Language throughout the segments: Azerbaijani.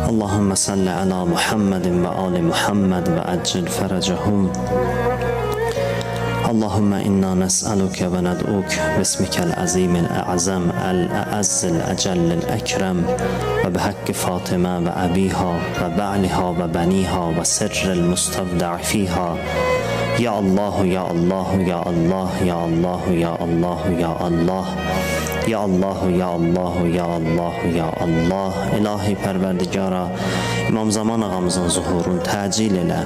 Allahümme salli ala Muhammedin ve ali Muhammed ve accil feracahum. Allahümme inna nes'aluke ve ned'uk bismikel azimil a'zam el-a'azzil ecellil ekrem ve bihakki Fatıma ve abiha ve ba'liha ve baniha ve sirril mustavda' fiha. Ya Allahu ya Allahu ya Allah ya Allahu ya Allahu ya Allah. Ya Allahu ya Allahu ya Allahu ya Allah. İlahi Pərverdigara, İmam Zaman ağamızın zuhurunu təcil elə.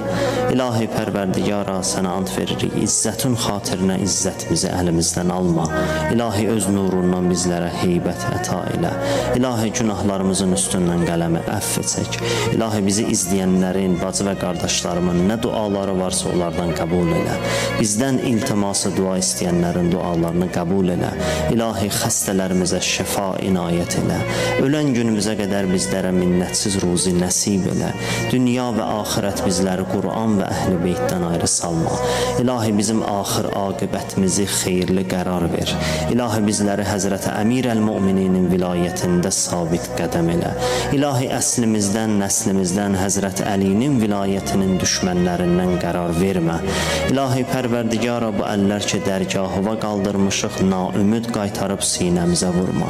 İlahi Pərverdigara, sənə ant veririk, izzətin xatirinə izzətimizi əlimizdən alma. İlahi öz nurundan bizlərə heybət əta elə. İlahi günahlarımızın üstündən qələmi əff çək. İlahi bizi izləyənlərin, bacı və qardaşlarımın nə duaları varsa onlardan qəbul elə. Bizdən iltiması dua istəyənlərin dualarını qəbul elə. İlahi xəstələrimizə şəfa inayət elə. Ölən günümüzə qədər bizlərə minnətsiz ruzi nəsib elə. Dünya və axirət bizləri Qur'an və Əhl-i Beytdən ayrı salma. İlahi bizim axır aqibətimizi xeyirli qərar ver. İlahi bizləri Həzrəti Əmir əl-Mümininin vilayətində sabit qədəm elə. İlahi əslimizdən, nəslimizdən Həzrəti Əlinin vilayətinin düşmənlərindən qərar vermə. İlahi Pərverdigara, bu əllər ki dərgahıva qaldırmışıq, naümid qaytarıb sinəmizə vurma.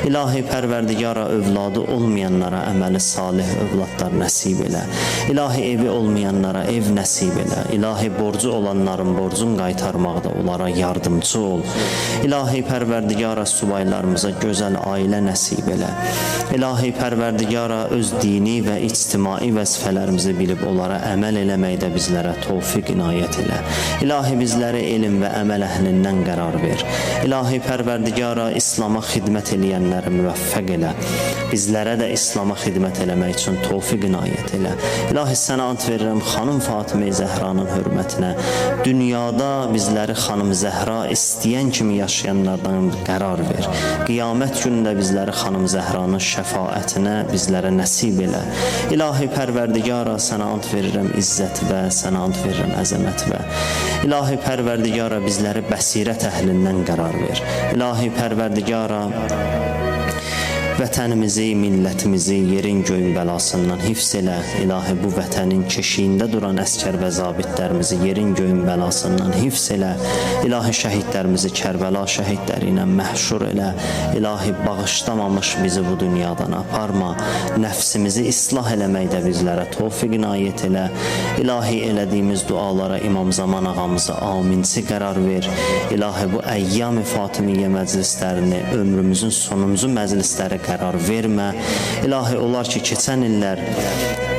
İlahi Pərverdigara, övladı olmayanlara əməli salih övladlar nəsib elə. İlahi evi olmayanlara ev nəsib elə. İlahi borcu olanların borcun qaytarmaqda onlara yardımcı ol. İlahi Pərverdigara, subaylarımıza gözəl ailə nəsib elə. İlahi Pərverdigara, öz dini və ictimai vəzifələrimizi bilib onlara əməl eləməkdə bizlərə tövfiq inayət elə. İlahi bizləri elm və əməl əhlindən qərar ver. İlahi Pərverdigara, İslama xidmət eləyənləri müvəffəq elə. Bizlərə də İslama xidmət eləmək üçün tövfiq inayət elə. İlahi sənə ant verirəm xanım Fatıma Zəhranın hörmətinə. Dünyada bizləri xanım Zəhra istəyən kimi yaşayanlardan qərar ver. Qiyamət günündə bizləri xanım Zəhranın şəfaətinə bizlərə nəsib elə. İlahi Pərverdigara, sənə ant verirəm izzət və sənə ant verirəm əzəmət və. İlahi Pərverdigara, bizləri bəsirət əhlindən qərar ver. İlahi Pərverdigara, vətənimizi, millətimizi yerin göyün bəlasından hifz elə. İlahi bu vətənin keşiyində duran əskər və zabitlərimizi yerin göyün bəlasından hifz elə. İlahi şəhidlərimizi Kərbəla şəhidləri ilə məhşur elə. İlahi bağışlamamış bizi bu dünyadan aparma. Nəfsimizi islah eləməkdə bizlərə tövfiq inayət elə. İlahi elədiyimiz dualara İmam Zaman ağamıza aminci qərar ver. İlahi bu əyyam-ı Fatimiyyə məclislərini, ömrümüzün sonuncu məclisləri qərar vermə. İlahi onlar ki keçən illər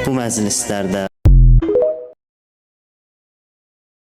bu məclislərdə